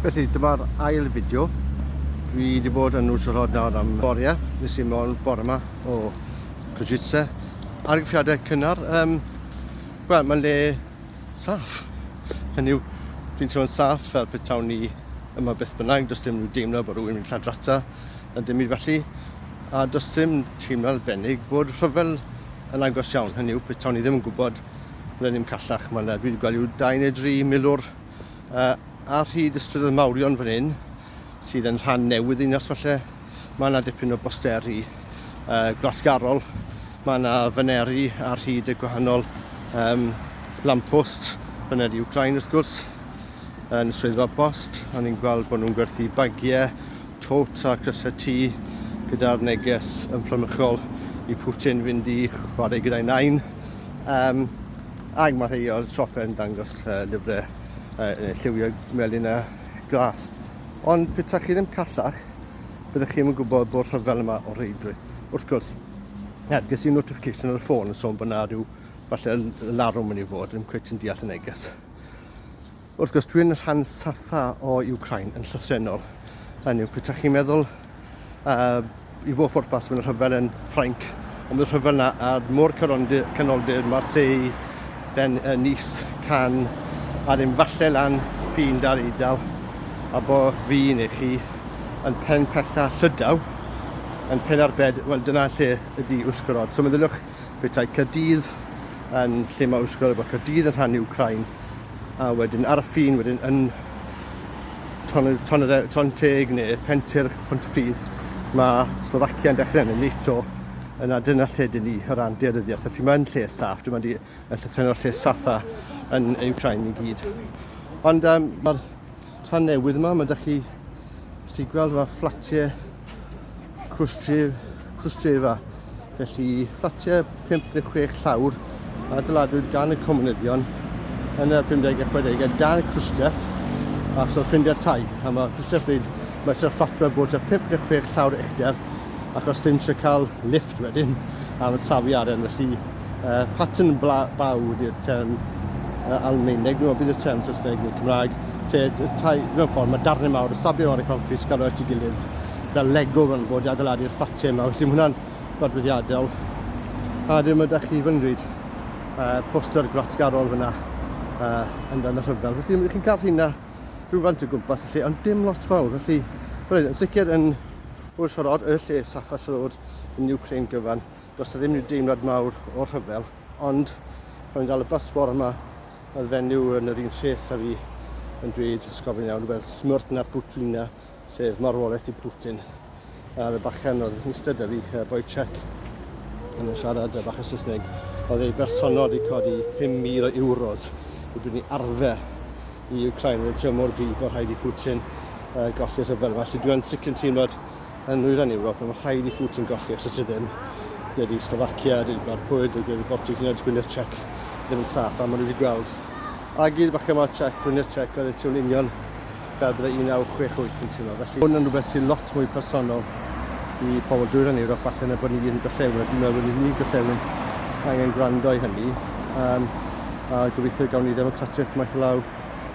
Felly, dyma'r ail fideo. Dwi wedi bod yn Uzhhorod nawr am boriau. Nes i mewn bore yma o Rwsia. Argraffiadau cynnar. Wel, mae'n le saff. Hynny yw, dwi'n teimlo'n saff fel petawn ni yma beth bynnag. Does dim deimlo bod rhywun yn lladrata a dim byd felly. A does dim teimlo arbennig bod Rhyfel yn agos iawn. Hynny yw, petawn ni ddim yn gwybod bydden ni'n callach. Dwi wedi gweld yw 2 neu 3 milwr ar hyd y strydoedd mawrion fan hyn, sydd yn rhan newydd un falle. Mae yna dipyn o bosteri gwasgarol. Mae yna faneri ar hyd y gwahanol lamppost faneri Wcráin wrth gwrs yn y swyddfa bost. A ni'n gweld bod nhw'n gwerthu bagiau, tot a crysau tŷ gyda'r neges ymfflamychol i Putin fynd i chwarae gyda'i nain. Ac mae rhai o'r siopau yn dangos lyfrau lliwio melyn a glas. Ond peta chi ddim callach, byddwch chi ddim yn gwybod bod Rhyfel yma o reidrwydd. Wrth gwrs, ges i notification ar y ffôn yn sôn bod yna rhyw falle larwm yn ei fod, ddim cweit yn deall y neges. Wrth gwrs, dwi'n rhan saffa o Wcráin yn llythrennol. Hynny yw, peta chi'n meddwl i bob pwrpas mae'n Rhyfel yn Ffrainc, ond bydd Rhyfel yna ar môr canoldir, Marseille, Nice, Cannes, a ddim falle lan ffin dar Eidal, a bod fi neu chi yn pen pella Llydaw, yn pen arbed, wel dyna lle ydi Uzhhorod. So meddyliwch petai Caerdydd yn lle mae Uzhhorod, bod Caerdydd yn rhan Wcráin, a wedyn ar y ffin wedyn yn Tonteg neu Pentir Pontypridd, mae Slovacia yn dechrau yn NATO, yna dyna lle dyn ni o ran dearyddiaeth. Felly mae'n lle saff, dyma di yn llythrennol lle saffa yn Wcráin i gyd. Ond mae'r rhan newydd yma, mae da chi gweld yma fflatiau cwstrefa. Felly fflatiau 5 neu 6 llawr a adeladwyd gan y comunyddion yn y 50 a 60 dan y Crwstiaeth a so'r prindiau tai. A mae Crwstiaeth dweud mae eisiau'r fflat yma bod 5 neu 6 llawr uchder achos ddim eisiau cael lift wedyn am y safi aren. Felly pattern baw ydy'r term Almaeneg, dwi'n meddwl bydd y term Saesneg neu Cymraeg. Lle tai, mewn ffordd, mae darnau mawr, y stabio mawr i concrit, gael o'r at ei gilydd. Fel Lego fan bod i adeiladu'r fflatiau yma, felly hwnna'n godfyddiadol. A dim ydych chi fynd dweud poster gwasgarol fyna yn dan y Rhyfel. Felly chi'n cael hynna rhywfaint o gwmpas, felly, ond dim lot fawr. Felly, yn sicr yn Uzhhorod, y lle saffa Rwyd yn Wcráin gyfan, does ddim rhyw deimlad mawr o'r Rhyfel, ond rwy'n dal y brasbor yma, mae'r fenyw yn yr un lles a fi yn dweud ysgofyn iawn, rhywbeth smwrt na Putina, sef marwolaeth i Putin. A y bachgen oedd yn ystod fi, boi Czech, yn siarad bach y Saesneg, oedd ei bersonol i codi 5,000 euros i brynu arfer i Wcráin. Oedd teimlo mor gryf bod rhaid i Putin golli'r Rhyfel yma. Felly dwi'n sicr yn teimlad yn Nwyran Ewrop, mae'n rhaid i Putin golli os ydych ddim. Dydy Slovacia, dydy Gwlad Pwyd, dydy Baltic, Gwynedd Czech ddim yn saff, a maen nhw wedi gweld. A gyd bach yma Czech, Gwynedd Czech, oedd yn teimlo'n union fel byddai 1968 yn teimlo. Felly hwn yn rhywbeth sy'n lot mwy personol i pobl Nwyran Ewrop, falle na bod ni yn gollewin. Dwi'n meddwl bod ni'n gollewin angen gwrando i hynny. A gobeithio gawn ni ddemocratiaeth maith law,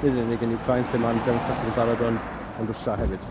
nid yn unig yn Wcráin lle mae'n ddemocratiaeth yn barod, ond Rwsia hefyd.